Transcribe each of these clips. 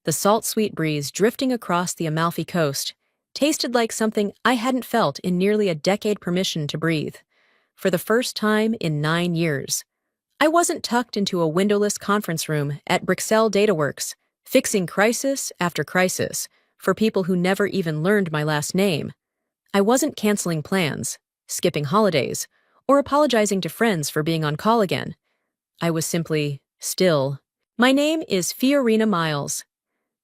The salt-sweet breeze drifting across the Amalfi Coast tasted like something I hadn't felt in nearly a decade. Permission to breathe. For the first time in 9 years. I wasn't tucked into a windowless conference room at Bruxelles DataWorks, fixing crisis after crisis for people who never even learned my last name. I wasn't canceling plans, skipping holidays, or apologizing to friends for being on call again. I was simply still. My name is Fiorina Miles,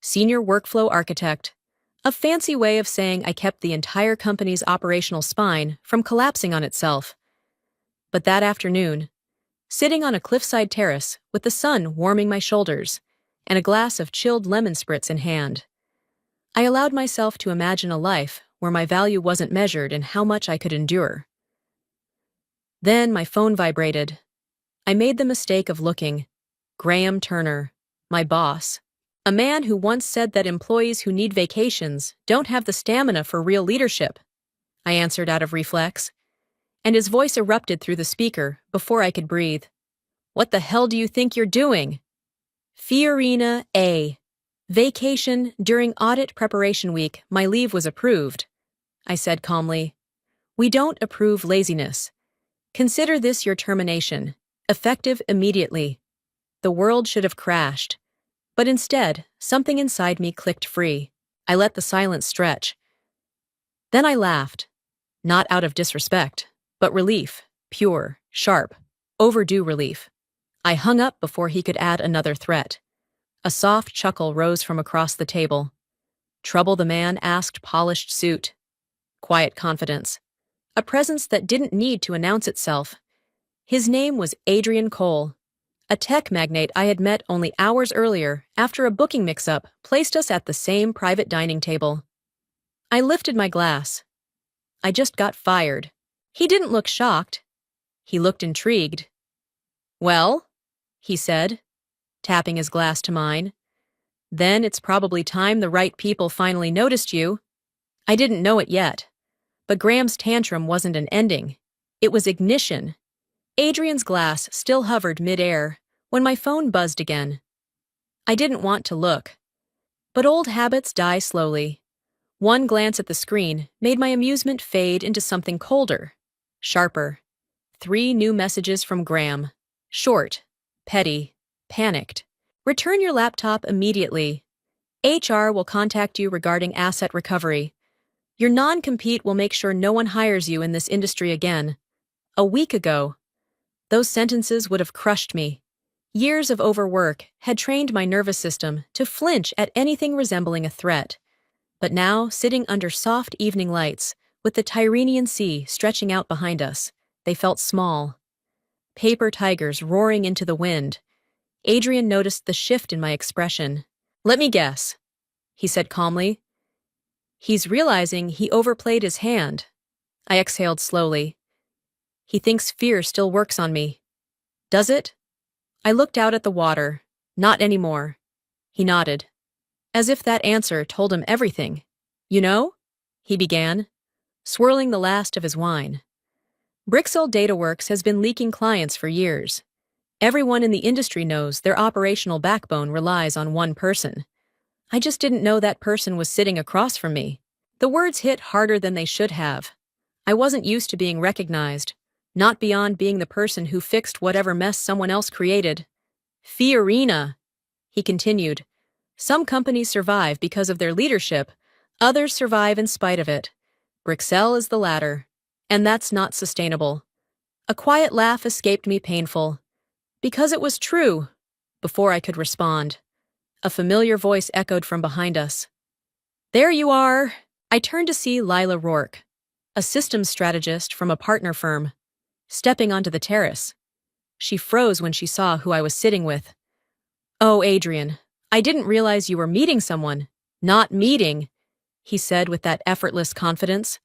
Senior Workflow Architect, a fancy way of saying I kept the entire company's operational spine from collapsing on itself. But that afternoon, sitting on a cliffside terrace with the sun warming my shoulders and a glass of chilled lemon spritz in hand, I allowed myself to imagine a life where my value wasn't measured in how much I could endure. Then my phone vibrated. I made the mistake of looking. Graham Turner, my boss, a man who once said that employees who need vacations don't have the stamina for real leadership. I answered out of reflex, and his voice erupted through the speaker before I could breathe. What the hell do you think you're doing? Fiorina A. Vacation during audit preparation week. My leave was approved, I said calmly. We don't approve laziness. Consider this your termination, effective immediately. The world should have crashed. But instead, something inside me clicked free. I let the silence stretch. Then I laughed. Not out of disrespect, but relief, pure, sharp, overdue relief. I hung up before he could add another threat. A soft chuckle rose from across the table. Trouble? The man asked, polished suit. Quiet confidence. A presence that didn't need to announce itself. His name was Adrian Cole, a tech magnate I had met only hours earlier after a booking mix-up placed us at the same private dining table. I lifted my glass. I just got fired. He didn't look shocked. He looked intrigued. Well, he said, tapping his glass to mine. Then it's probably time the right people finally noticed you. I didn't know it yet. But Graham's tantrum wasn't an ending. It was ignition. Adrian's glass still hovered mid-air when my phone buzzed again. I didn't want to look. But old habits die slowly. One glance at the screen made my amusement fade into something colder, sharper. 3 new messages from Graham. Short, petty, panicked. Return your laptop immediately. HR will contact you regarding asset recovery. Your non-compete will make sure no one hires you in this industry again. A week ago, those sentences would have crushed me. Years of overwork had trained my nervous system to flinch at anything resembling a threat. But now, sitting under soft evening lights, with the Tyrrhenian Sea stretching out behind us, they felt small. Paper tigers roaring into the wind. Adrian noticed the shift in my expression. Let me guess, he said calmly. He's realizing he overplayed his hand. I exhaled slowly. He thinks fear still works on me. Does it? I looked out at the water. Not anymore. He nodded. As if that answer told him everything. You know? He began, swirling the last of his wine. Bruxelles DataWorks has been leaking clients for years. Everyone in the industry knows their operational backbone relies on one person. I just didn't know that person was sitting across from me. The words hit harder than they should have. I wasn't used to being recognized, not beyond being the person who fixed whatever mess someone else created. Fiorina, he continued. Some companies survive because of their leadership, others survive in spite of it. Bruxelles is the latter, and that's not sustainable. A quiet laugh escaped me, painful. Because it was true. Before I could respond, a familiar voice echoed from behind us. There you are. I turned to see Lila Rourke, a systems strategist from a partner firm, stepping onto the terrace. She froze when she saw who I was sitting with. Oh, Adrian, I didn't realize you were meeting someone. Not meeting, he said with that effortless confidence.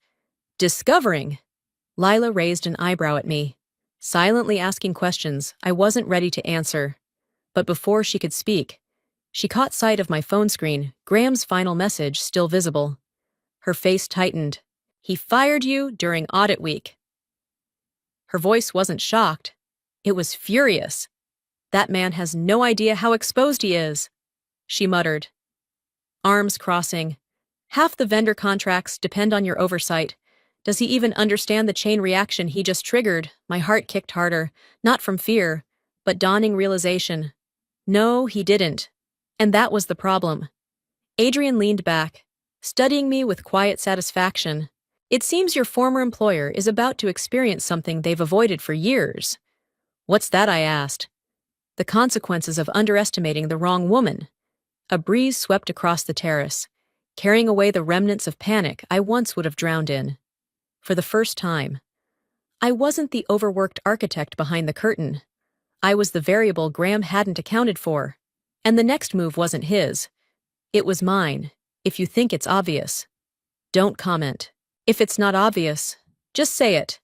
Discovering. Lila raised an eyebrow at me, silently asking questions I wasn't ready to answer. But before she could speak, she caught sight of my phone screen, Graham's final message still visible. Her face tightened. He fired you during audit week. Her voice wasn't shocked. It was furious. That man has no idea how exposed he is, she muttered. arms crossing. Half the vendor contracts depend on your oversight. Does he even understand the chain reaction he just triggered? My heart kicked harder, not from fear, but dawning realization. No, he didn't. And that was the problem. Adrian leaned back, studying me with quiet satisfaction. It seems your former employer is about to experience something they've avoided for years. What's that? I asked. The consequences of underestimating the wrong woman. A breeze swept across the terrace, carrying away the remnants of panic I once would have drowned in. For the first time, I wasn't the overworked architect behind the curtain. I was the variable Graham hadn't accounted for. And the next move wasn't his. It was mine. If you think it's obvious, don't comment. If it's not obvious, just say it.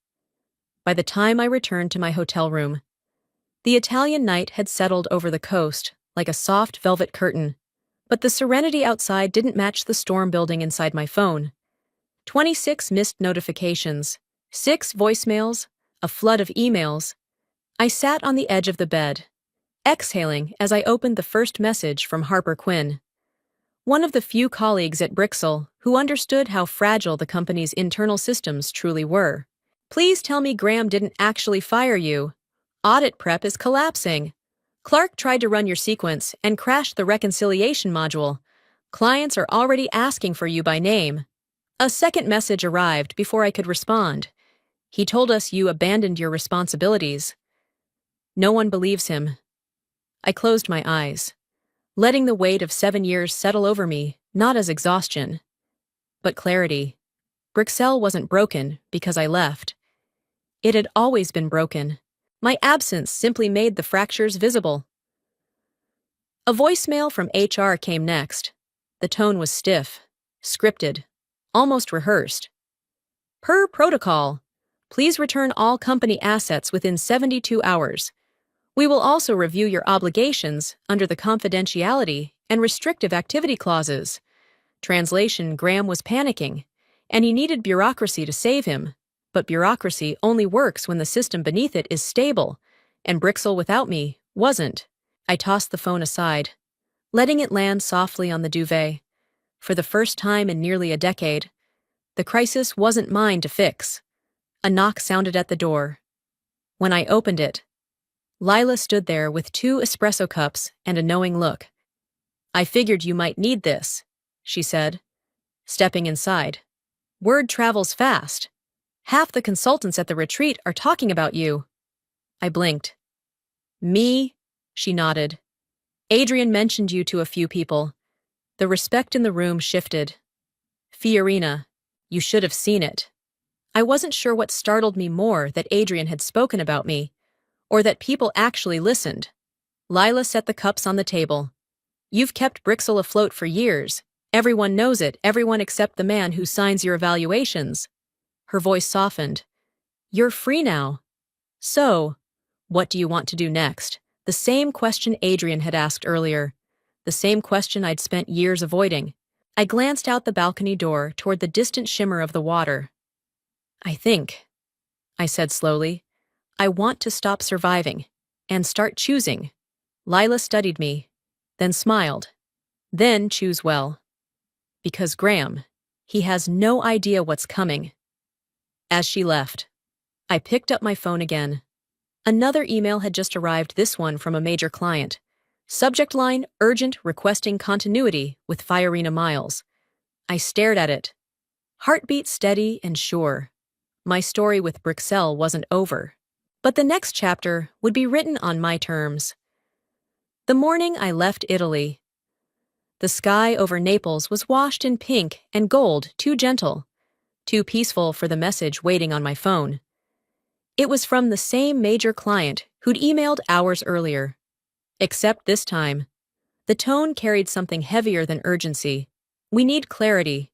By the time I returned to my hotel room, the Italian night had settled over the coast like a soft velvet curtain, but the serenity outside didn't match the storm building inside my phone. 26 missed notifications, 6 voicemails, a flood of emails. I sat on the edge of the bed, exhaling as I opened the first message from Harper Quinn, one of the few colleagues at Brixel who understood how fragile the company's internal systems truly were. Please tell me Graham didn't actually fire you. Audit prep is collapsing. Clark tried to run your sequence and crashed the reconciliation module. Clients are already asking for you by name. A second message arrived before I could respond. He told us you abandoned your responsibilities. No one believes him. I closed my eyes, letting the weight of 7 years settle over me, not as exhaustion, but clarity. Brixel wasn't broken because I left. It had always been broken. My absence simply made the fractures visible. A voicemail from HR came next. The tone was stiff, scripted, almost rehearsed. Per protocol, please return all company assets within 72 hours. We will also review your obligations under the confidentiality and restrictive activity clauses. Translation: Graham was panicking, and he needed bureaucracy to save him. But bureaucracy only works when the system beneath it is stable, and Brixel without me wasn't. I tossed the phone aside, letting it land softly on the duvet. For the first time in nearly a decade, the crisis wasn't mine to fix. A knock sounded at the door. When I opened it, Lila stood there with 2 espresso cups and a knowing look. I figured you might need this, she said, stepping inside. Word travels fast. Half the consultants at the retreat are talking about you. I blinked. Me? She nodded. Adrian mentioned you to a few people. The respect in the room shifted. Fiorina, you should have seen it. I wasn't sure what startled me more, that Adrian had spoken about me, or that people actually listened. Lila set the cups on the table. You've kept Brixel afloat for years. Everyone knows it, everyone except the man who signs your evaluations. Her voice softened. You're free now. So, what do you want to do next? The same question Adrian had asked earlier. The same question I'd spent years avoiding. I glanced out the balcony door toward the distant shimmer of the water. I said slowly, I want to stop surviving and start choosing. Lila studied me, then smiled. Then choose well. Because Graham, he has no idea what's coming. As she left, I picked up my phone again. Another email had just arrived, this one from a major client. Subject line: urgent, requesting continuity with Fiorina Miles. I stared at it, heartbeat steady and sure. My story with Brixel wasn't over. But the next chapter would be written on my terms. The morning I left Italy, the sky over Naples was washed in pink and gold, too gentle, too peaceful for the message waiting on my phone. It was from the same major client who'd emailed hours earlier. Except this time, the tone carried something heavier than urgency. We need clarity.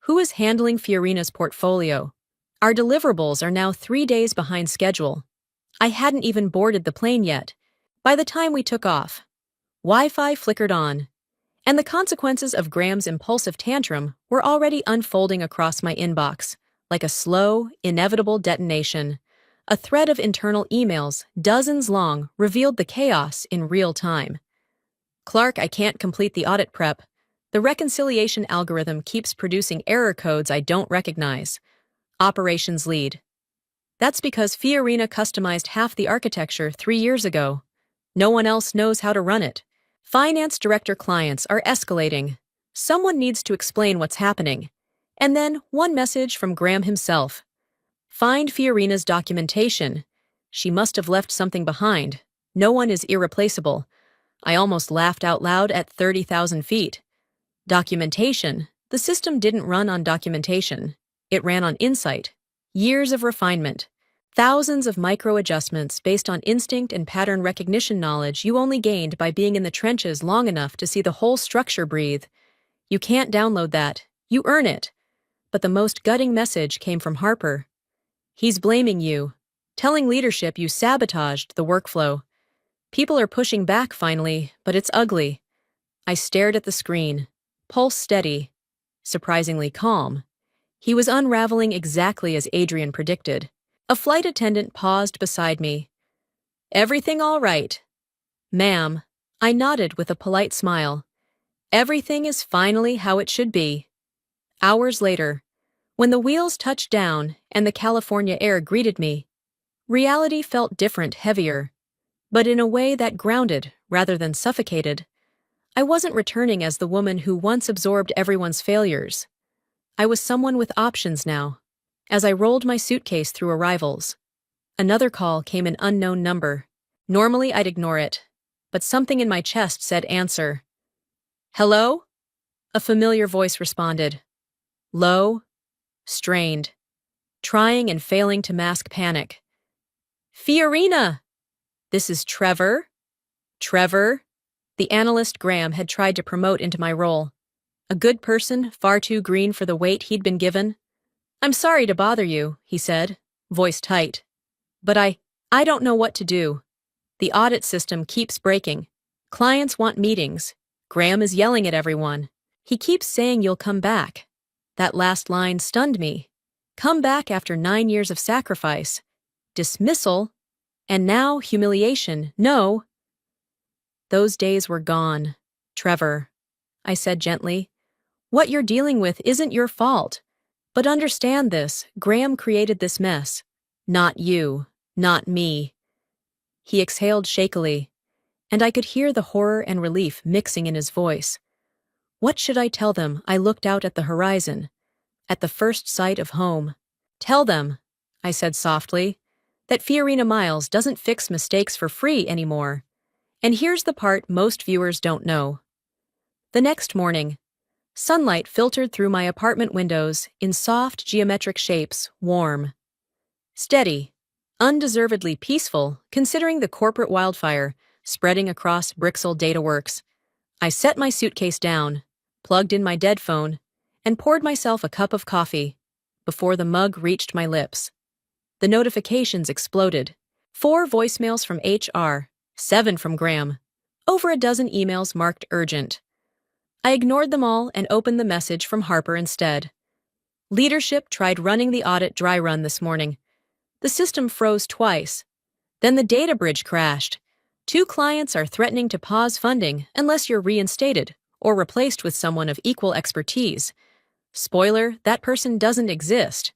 Who is handling Fiorina's portfolio? Our deliverables are now 3 days behind schedule. I hadn't even boarded the plane yet. By the time we took off, Wi-Fi flickered on, and the consequences of Graham's impulsive tantrum were already unfolding across my inbox, like a slow, inevitable detonation. A thread of internal emails, dozens long, revealed the chaos in real time. Clark, I can't complete the audit prep. The reconciliation algorithm keeps producing error codes I don't recognize. Operations lead. That's because Fiorina customized half the architecture 3 years ago. No one else knows how to run it. Finance director clients are escalating. Someone needs to explain what's happening. And then one message from Graham himself. Find Fiorina's documentation. She must have left something behind. No one is irreplaceable. I almost laughed out loud at 30,000 feet. Documentation. The system didn't run on documentation. It ran on insight. Years of refinement. Thousands of micro-adjustments based on instinct and pattern recognition knowledge you only gained by being in the trenches long enough to see the whole structure breathe. You can't download that. You earn it. But the most gutting message came from Harper. He's blaming you, telling leadership you sabotaged the workflow. People are pushing back finally, but it's ugly. I stared at the screen, pulse steady, surprisingly calm. He was unraveling exactly as Adrian predicted. A flight attendant paused beside me. Everything all right? Ma'am. I nodded with a polite smile. Everything is finally how it should be. Hours later, when the wheels touched down and the California air greeted me, reality felt different, heavier, but in a way that grounded rather than suffocated. I wasn't returning as the woman who once absorbed everyone's failures. I was someone with options now. As I rolled my suitcase through arrivals, another call came, an unknown number. Normally I'd ignore it, but something in my chest said answer. Hello? A familiar voice responded. Low, strained, trying and failing to mask panic. Fiorina! This is Trevor? Trevor? The analyst Graham had tried to promote into my role. A good person, far too green for the weight he'd been given. I'm sorry to bother you, he said, voice tight. But I don't know what to do. The audit system keeps breaking. Clients want meetings. Graham is yelling at everyone. He keeps saying you'll come back. That last line stunned me. Come back after 9 years of sacrifice. Dismissal. And now humiliation. No. Those days were gone. Trevor, I said gently. What you're dealing with isn't your fault. But understand this, Graham created this mess. Not you, not me. He exhaled shakily, and I could hear the horror and relief mixing in his voice. What should I tell them? I looked out at the horizon, at the first sight of home. Tell them, I said softly, that Fiorina Miles doesn't fix mistakes for free anymore. And here's the part most viewers don't know. The next morning, sunlight filtered through my apartment windows in soft geometric shapes, warm. Steady, undeservedly peaceful, considering the corporate wildfire spreading across Brixel DataWorks. I set my suitcase down, plugged in my dead phone, and poured myself a cup of coffee before the mug reached my lips. The notifications exploded. 4 voicemails from HR, 7 from Graham, over a dozen emails marked urgent. I ignored them all and opened the message from Harper instead. Leadership tried running the audit dry run this morning. The system froze twice. Then the data bridge crashed. 2 clients are threatening to pause funding unless you're reinstated or replaced with someone of equal expertise. Spoiler, that person doesn't exist.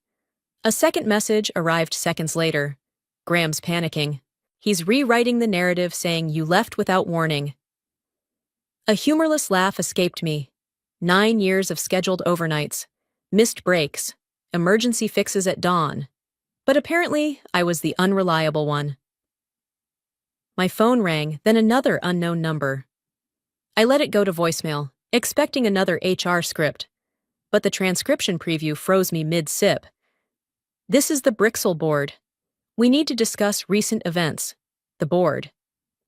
A second message arrived seconds later. Graham's panicking. He's rewriting the narrative saying you left without warning. A humorless laugh escaped me. 9 years of scheduled overnights, missed breaks, emergency fixes at dawn. But apparently, I was the unreliable one. My phone rang, then another unknown number. I let it go to voicemail, expecting another HR script. But the transcription preview froze me mid-sip. This is the Brixel board. We need to discuss recent events. The board.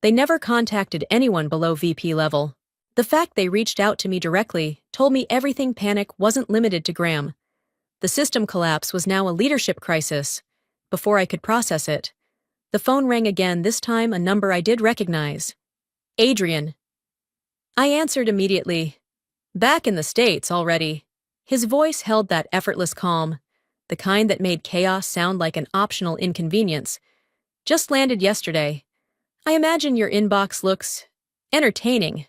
They never contacted anyone below VP level. The fact they reached out to me directly told me everything panic wasn't limited to Graham. The system collapse was now a leadership crisis. Before I could process it, the phone rang again, this time a number I did recognize. Adrian. I answered immediately. Back in the States already. His voice held that effortless calm, the kind that made chaos sound like an optional inconvenience. Just landed yesterday. I imagine your inbox looks entertaining.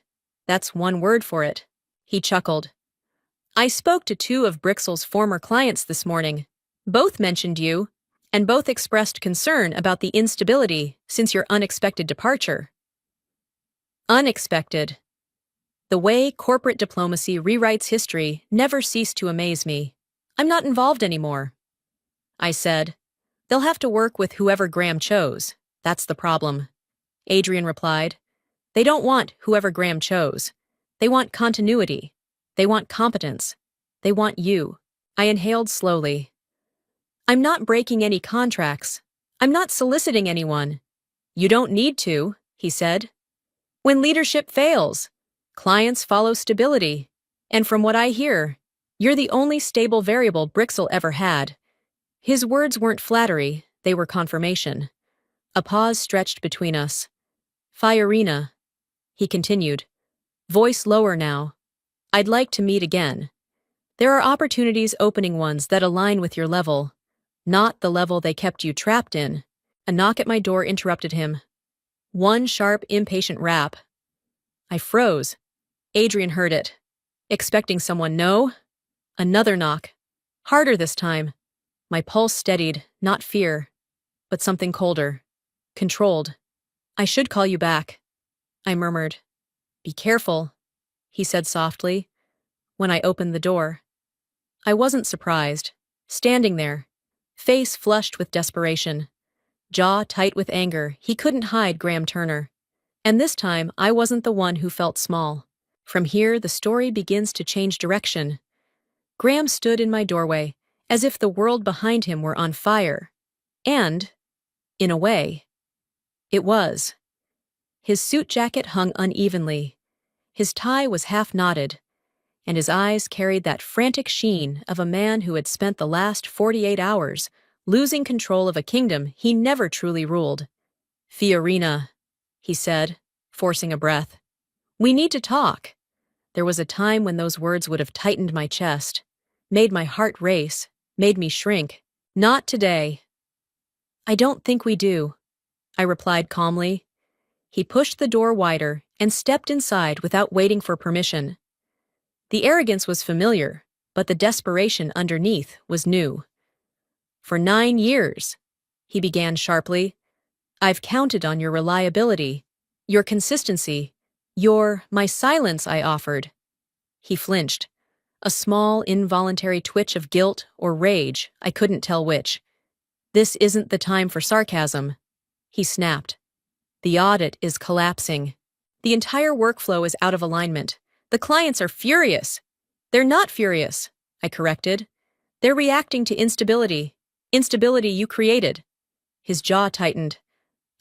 That's one word for it. He chuckled. I spoke to two of Brixel's former clients this morning. Both mentioned you, and both expressed concern about the instability since your unexpected departure. Unexpected. The way corporate diplomacy rewrites history never ceased to amaze me. I'm not involved anymore. I said. They'll have to work with whoever Graham chose. That's the problem. Adrian replied. They don't want whoever Graham chose. They want continuity. They want competence. They want you. I inhaled slowly. I'm not breaking any contracts. I'm not soliciting anyone. You don't need to, he said. When leadership fails, clients follow stability. And from what I hear, you're the only stable variable Brixel ever had. His words weren't flattery, they were confirmation. A pause stretched between us. Fiorina, he continued, voice lower now. I'd like to meet again. There are opportunities opening ones that align with your level, not the level they kept you trapped in. A knock at my door interrupted him. One sharp, impatient rap. I froze. Adrian heard it. Expecting someone, no? Another knock. Harder this time. My pulse steadied, not fear, but something colder. Controlled. I should call you back, I murmured. Be careful, he said softly, when I opened the door. I wasn't surprised. Standing there, face flushed with desperation, jaw tight with anger, he couldn't hide Graham Turner. And this time, I wasn't the one who felt small. From here, the story begins to change direction. Graham stood in my doorway, as if the world behind him were on fire. And, in a way, it was. His suit jacket hung unevenly. His tie was half knotted, and his eyes carried that frantic sheen of a man who had spent the last 48 hours losing control of a kingdom he never truly ruled. Fiorina, he said, forcing a breath. We need to talk. There was a time when those words would have tightened my chest, made my heart race, made me shrink. Not today. I don't think we do, I replied calmly. He pushed the door wider and stepped inside without waiting for permission. The arrogance was familiar, but the desperation underneath was new. For 9 years, he began sharply, I've counted on your reliability, your consistency, my silence I offered. He flinched, a small, involuntary twitch of guilt or rage, I couldn't tell which. This isn't the time for sarcasm, he snapped. The audit is collapsing. The entire workflow is out of alignment. The clients are furious. They're not furious, I corrected. They're reacting to instability. Instability you created. His jaw tightened.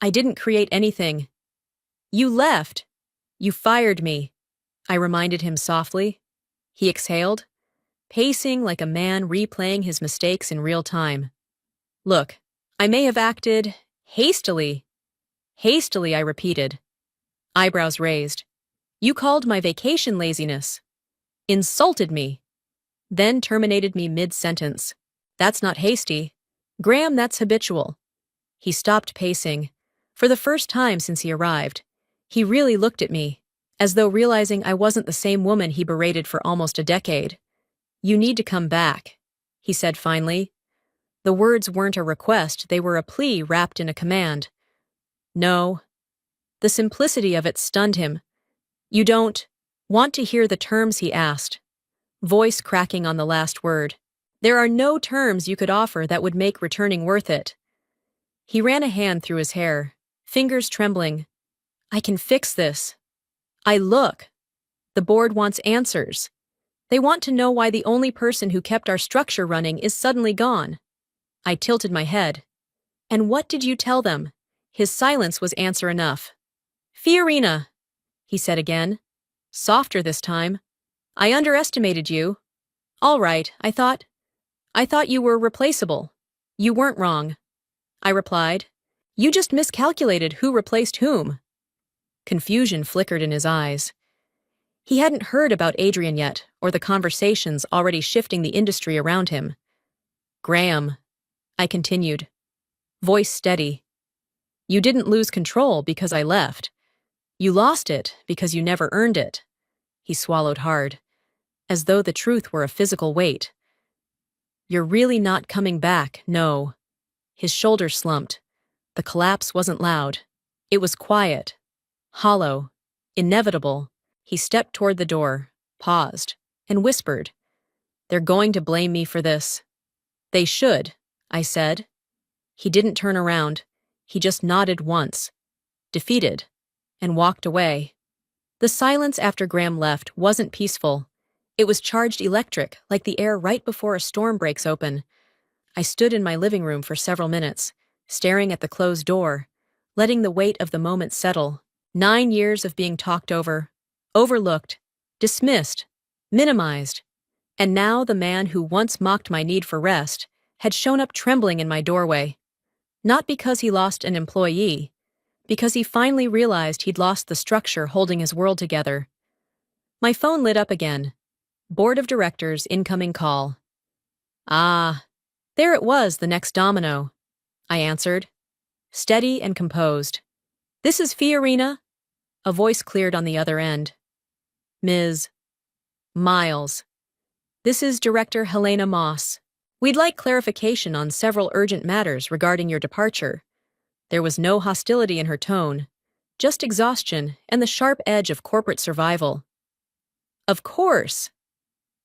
I didn't create anything. You left. You fired me, I reminded him softly. He exhaled, pacing like a man replaying his mistakes in real time. Look, I may have acted hastily. Hastily, I repeated. Eyebrows raised. You called my vacation laziness. Insulted me. Then terminated me mid-sentence. That's not hasty. Graham, that's habitual. He stopped pacing. For the first time since he arrived, he really looked at me, as though realizing I wasn't the same woman he berated for almost a decade. You need to come back, he said finally. The words weren't a request, they were a plea wrapped in a command. No. The simplicity of it stunned him. You don't want to hear the terms he asked, voice cracking on the last word. There are no terms you could offer that would make returning worth it. He ran a hand through his hair, fingers trembling. I can fix this. Look. The board wants answers. They want to know why the only person who kept our structure running is suddenly gone. I tilted my head. And what did you tell them? His silence was answer enough. Fiorina, he said again. Softer this time. I underestimated you. All right, I thought you were replaceable. You weren't wrong, I replied. You just miscalculated who replaced whom. Confusion flickered in his eyes. He hadn't heard about Adrian yet, or the conversations already shifting the industry around him. Graham, I continued, voice steady. You didn't lose control because I left. You lost it because you never earned it. He swallowed hard. as though the truth were a physical weight. "You're really not coming back, no." His shoulders slumped. The collapse wasn't loud. It was quiet, hollow, inevitable. He stepped toward the door, paused, and whispered, "They're going to blame me for this." "They should," I said. He didn't turn around. He just nodded once, defeated, and walked away. The silence after Graham left wasn't peaceful. It was charged electric, like the air right before a storm breaks open. I stood in my living room for several minutes, staring at the closed door, letting the weight of the moment settle. 9 years of being talked over, overlooked, dismissed, minimized. And now the man who once mocked my need for rest had shown up trembling in my doorway. Not because he lost an employee, because he finally realized he'd lost the structure holding his world together. My phone lit up again. Board of Directors incoming call. Ah, there it was, the next domino. I answered, steady and composed. "This is Fiorina." A voice cleared on the other end. "Ms. Miles. This is Director Helena Moss. We'd like clarification on several urgent matters regarding your departure." There was no hostility in her tone, just exhaustion and the sharp edge of corporate survival. "Of course,"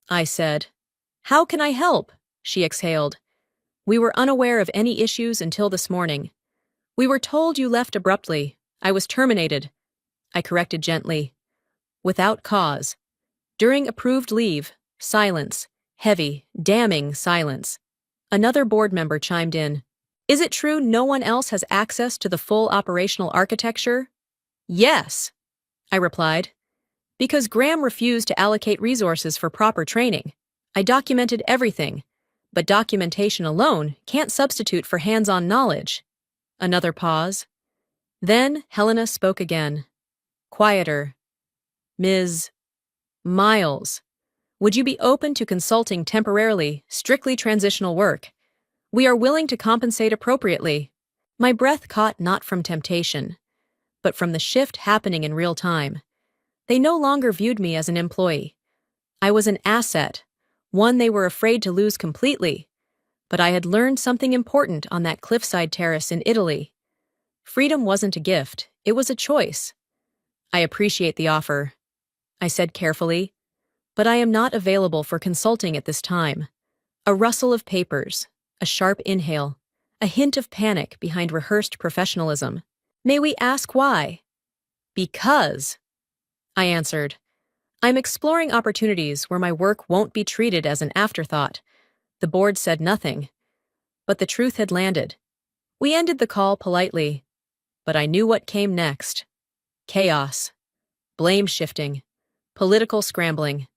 I said. "How can I help?" she exhaled. "We were unaware of any issues until this morning. We were told you left abruptly. I was terminated." I corrected gently. "Without cause. During approved leave, silence, heavy, damning silence." Another board member chimed in. "Is it true no one else has access to the full operational architecture?" "Yes," I replied, "because Graham refused to allocate resources for proper training. I documented everything, but documentation alone can't substitute for hands-on knowledge." Another pause. Then Helena spoke again, quieter. "Ms. Miles, would you be open to consulting temporarily, strictly transitional work? We are willing to compensate appropriately." My breath caught not from temptation, but from the shift happening in real time. They no longer viewed me as an employee. I was an asset, one they were afraid to lose completely. But I had learned something important on that cliffside terrace in Italy. Freedom wasn't a gift, it was a choice. "I appreciate the offer," I said carefully, "but I am not available for consulting at this time." A rustle of papers, a sharp inhale, a hint of panic behind rehearsed professionalism. "May we ask why?" "Because," I answered, "I'm exploring opportunities where my work won't be treated as an afterthought." The board said nothing, but the truth had landed. We ended the call politely, but I knew what came next. Chaos, blame shifting, political scrambling.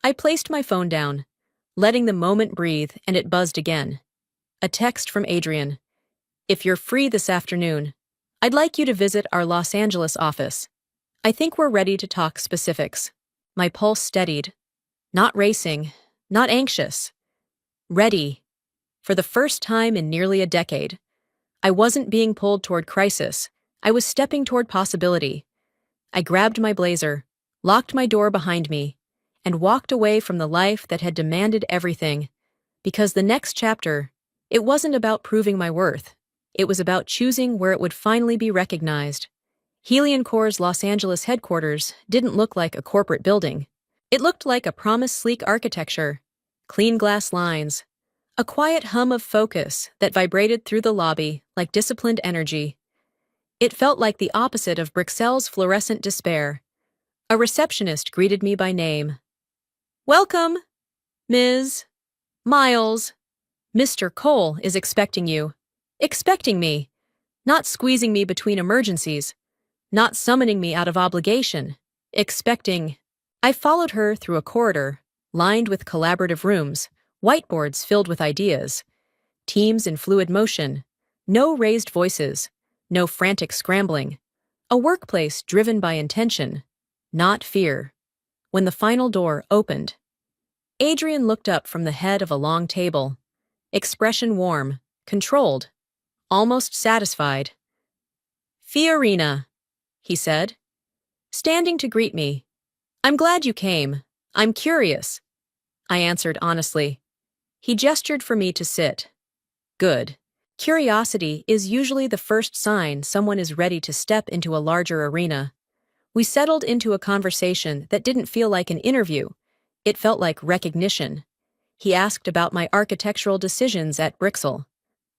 I placed my phone down, letting the moment breathe, and it buzzed again. A text from Adrian. "If you're free this afternoon, I'd like you to visit our Los Angeles office. I think we're ready to talk specifics." My pulse steadied. Not racing, not anxious. Ready. For the first time in nearly a decade. I wasn't being pulled toward crisis. I was stepping toward possibility. I grabbed my blazer, locked my door behind me, and walked away from the life that had demanded everything. Because the next chapter, it wasn't about proving my worth. It was about choosing where it would finally be recognized. Helion Corps' Los Angeles headquarters didn't look like a corporate building. It looked like a promised sleek architecture, clean glass lines, a quiet hum of focus that vibrated through the lobby like disciplined energy. It felt like the opposite of Bruxelles' fluorescent despair. A receptionist greeted me by name. "Welcome, Ms. Miles. Mr. Cole is expecting you." Expecting me, not squeezing me between emergencies, not summoning me out of obligation. Expecting. I followed her through a corridor, lined with collaborative rooms, whiteboards filled with ideas, teams in fluid motion, no raised voices, no frantic scrambling, a workplace driven by intention, not fear. When the final door opened, Adrian looked up from the head of a long table, expression warm, controlled, almost satisfied. "Fiorina," he said, standing to greet me. "I'm glad you came. I'm curious. I answered honestly. He gestured for me to sit. Good. Curiosity is usually the first sign someone is ready to step into a larger arena. We settled into a conversation that didn't feel like an interview. It felt like recognition. He asked about my architectural decisions at Brixel,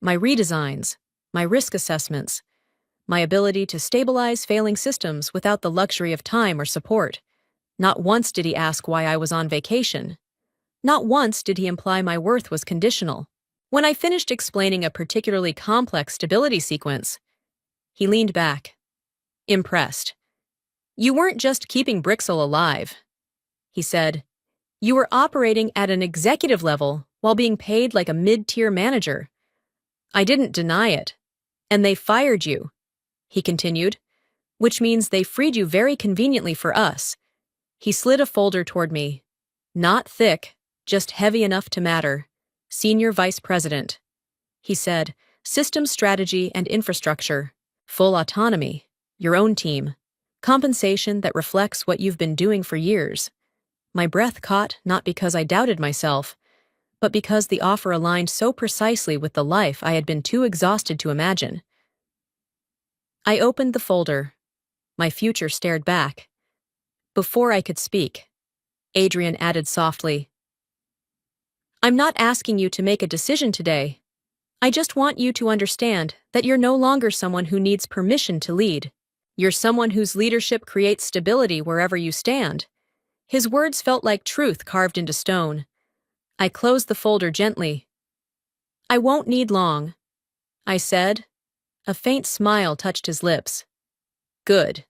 my redesigns, my risk assessments, my ability to stabilize failing systems without the luxury of time or support. Not once did he ask why I was on vacation. Not once did he imply my worth was conditional. When I finished explaining a particularly complex stability sequence, he leaned back, impressed. You weren't just keeping Brixel alive, he said. You were operating at an executive level while being paid like a mid-tier manager. I didn't deny it. And they fired you, he continued, which means they freed you very conveniently for us. He slid a folder toward me. Not thick, just heavy enough to matter. Senior Vice President. He said, System strategy and infrastructure. Full autonomy. Your own team. Compensation that reflects what you've been doing for years. My breath caught not because I doubted myself, but because the offer aligned so precisely with the life I had been too exhausted to imagine. I opened the folder. My future stared back. Before I could speak, Adrian added softly, I'm not asking you to make a decision today. I just want you to understand that you're no longer someone who needs permission to lead. You're someone whose leadership creates stability wherever you stand. His words felt like truth carved into stone. I closed the folder gently. I won't need long, I said. A faint smile touched his lips. Good.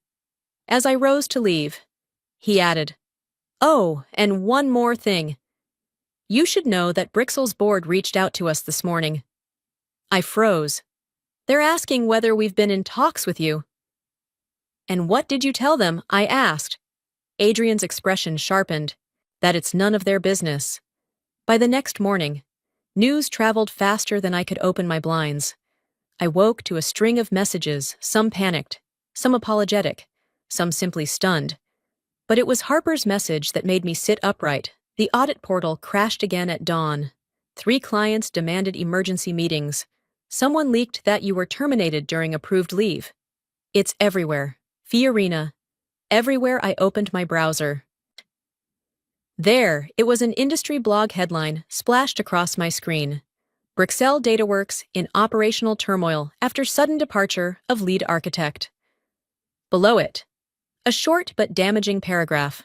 As I rose to leave, he added, Oh, and one more thing. You should know that Brixel's board reached out to us this morning. I froze. They're asking whether we've been in talks with you. And what did you tell them? I asked. Adrian's expression sharpened. That it's none of their business. By the next morning, news traveled faster than I could open my blinds. I woke to a string of messages, some panicked, some apologetic, some simply stunned. But it was Harper's message that made me sit upright. The audit portal crashed again at dawn. 3 clients demanded emergency meetings. Someone leaked that you were terminated during approved leave. It's everywhere. Fiorina. Everywhere I opened my browser. There, it was an industry blog headline splashed across my screen. Brixel DataWorks in operational turmoil after sudden departure of lead architect. Below it, a short but damaging paragraph.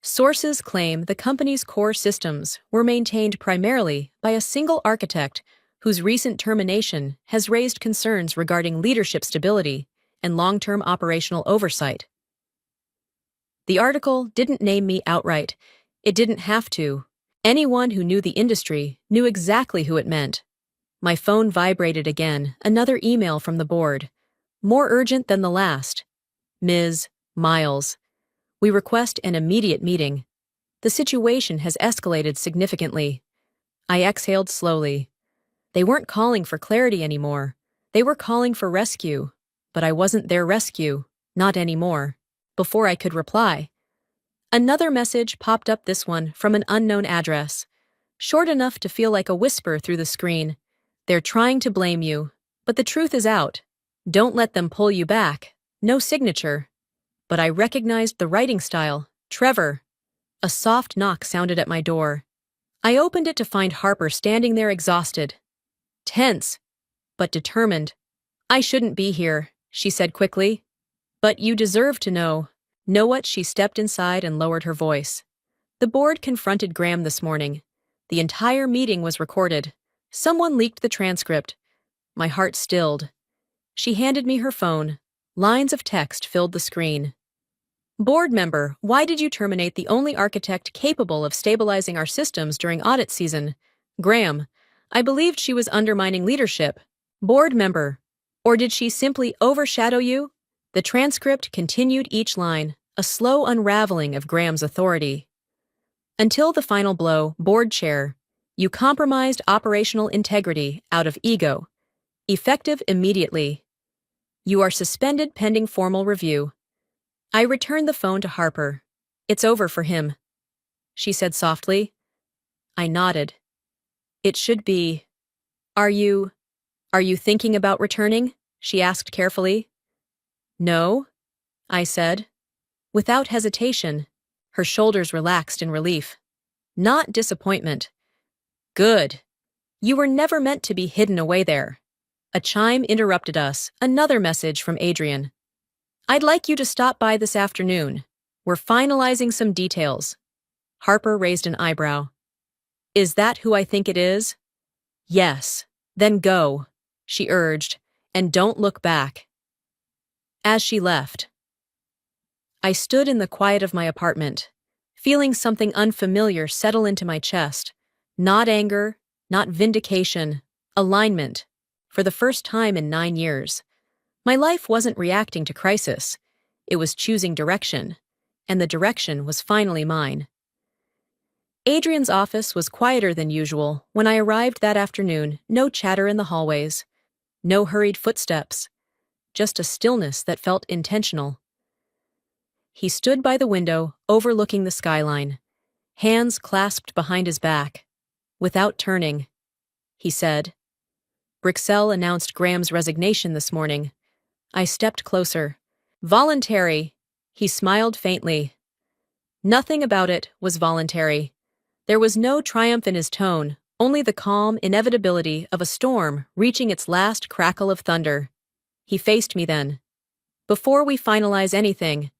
Sources claim the company's core systems were maintained primarily by a single architect whose recent termination has raised concerns regarding leadership stability and long-term operational oversight. The article didn't name me outright. It didn't have to. Anyone who knew the industry knew exactly who it meant. My phone vibrated again, another email from the board. More urgent than the last. Ms. Miles. We request an immediate meeting. The situation has escalated significantly. I exhaled slowly. They weren't calling for clarity anymore. They were calling for rescue. But I wasn't their rescue. Not anymore. Before I could reply, another message popped up, this one from an unknown address. Short enough to feel like a whisper through the screen. They're trying to blame you, but the truth is out. Don't let them pull you back. No signature. But I recognized the writing style. Trevor. A soft knock sounded at my door. I opened it to find Harper standing there exhausted. Tense, but determined. I shouldn't be here, she said quickly. But you deserve to know. Know what? She stepped inside and lowered her voice. The board confronted Graham this morning. The entire meeting was recorded. Someone leaked the transcript. My heart stilled. She handed me her phone. Lines of text filled the screen. Board member, why did you terminate the only architect capable of stabilizing our systems during audit season? Graham, I believed she was undermining leadership. Board member, or did she simply overshadow you? The transcript continued each line, a slow unraveling of Graham's authority. Until the final blow, board chair, you compromised operational integrity out of ego. Effective immediately. You are suspended pending formal review. I returned the phone to Harper. It's over for him, she said softly. I nodded. It should be. Are you, are you thinking about returning? She asked carefully. No, I said. Without hesitation, her shoulders relaxed in relief. Not disappointment. Good. You were never meant to be hidden away there. A chime interrupted us, another message from Adrian. I'd like you to stop by this afternoon. We're finalizing some details. Harper raised an eyebrow. Is that who I think it is? Yes. Then go, she urged, and don't look back. As she left, I stood in the quiet of my apartment, feeling something unfamiliar settle into my chest. Not anger, not vindication, alignment. For the first time in 9 years, my life wasn't reacting to crisis. It was choosing direction, and the direction was finally mine. Adrian's office was quieter than usual when I arrived that afternoon. No chatter in the hallways, no hurried footsteps, just a stillness that felt intentional. He stood by the window, overlooking the skyline, hands clasped behind his back. Without turning, he said, Brixell announced Graham's resignation this morning. I stepped closer. Voluntary. He smiled faintly. Nothing about it was voluntary. There was no triumph in his tone, only the calm inevitability of a storm reaching its last crackle of thunder. He faced me then. Before we finalize anything,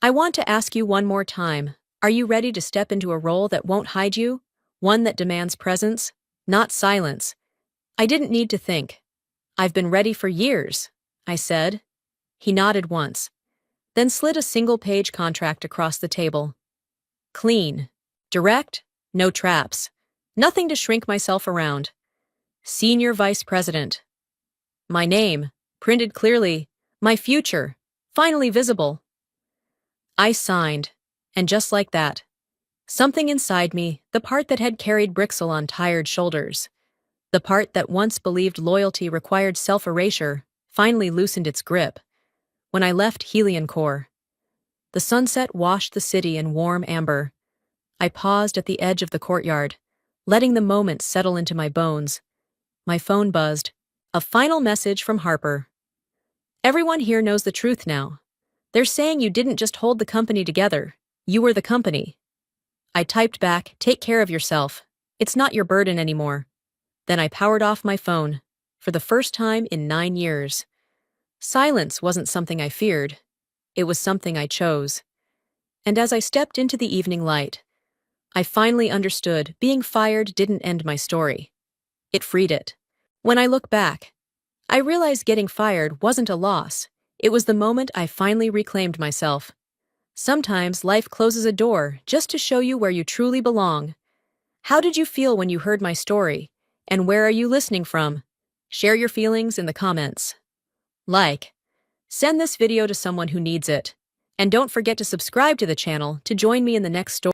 I want to ask you one more time. Are you ready to step into a role that won't hide you? One that demands presence, not silence. I didn't need to think. I've been ready for years, I said. He nodded once, then slid a single-page contract across the table. Clean. Direct. No traps. Nothing to shrink myself around. Senior Vice President. My name, printed clearly. My future, finally visible. I signed, and just like that, something inside me, the part that had carried Brixell on tired shoulders, the part that once believed loyalty required self-erasure, finally loosened its grip. When I left Helioncore, the sunset washed the city in warm amber. I paused at the edge of the courtyard, letting the moment settle into my bones. My phone buzzed. A final message from Harper. Everyone here knows the truth now. They're saying you didn't just hold the company together. You were the company. I typed back, take care of yourself. It's not your burden anymore. Then I powered off my phone, for the first time in 9 years. Silence wasn't something I feared. It was something I chose. And as I stepped into the evening light, I finally understood being fired didn't end my story. It freed it. When I look back, I realized getting fired wasn't a loss. It was the moment I finally reclaimed myself. Sometimes life closes a door just to show you where you truly belong. How did you feel when you heard my story? And where are you listening from? Share your feelings in the comments. Send this video to someone who needs it. And don't forget to subscribe to the channel to join me in the next story.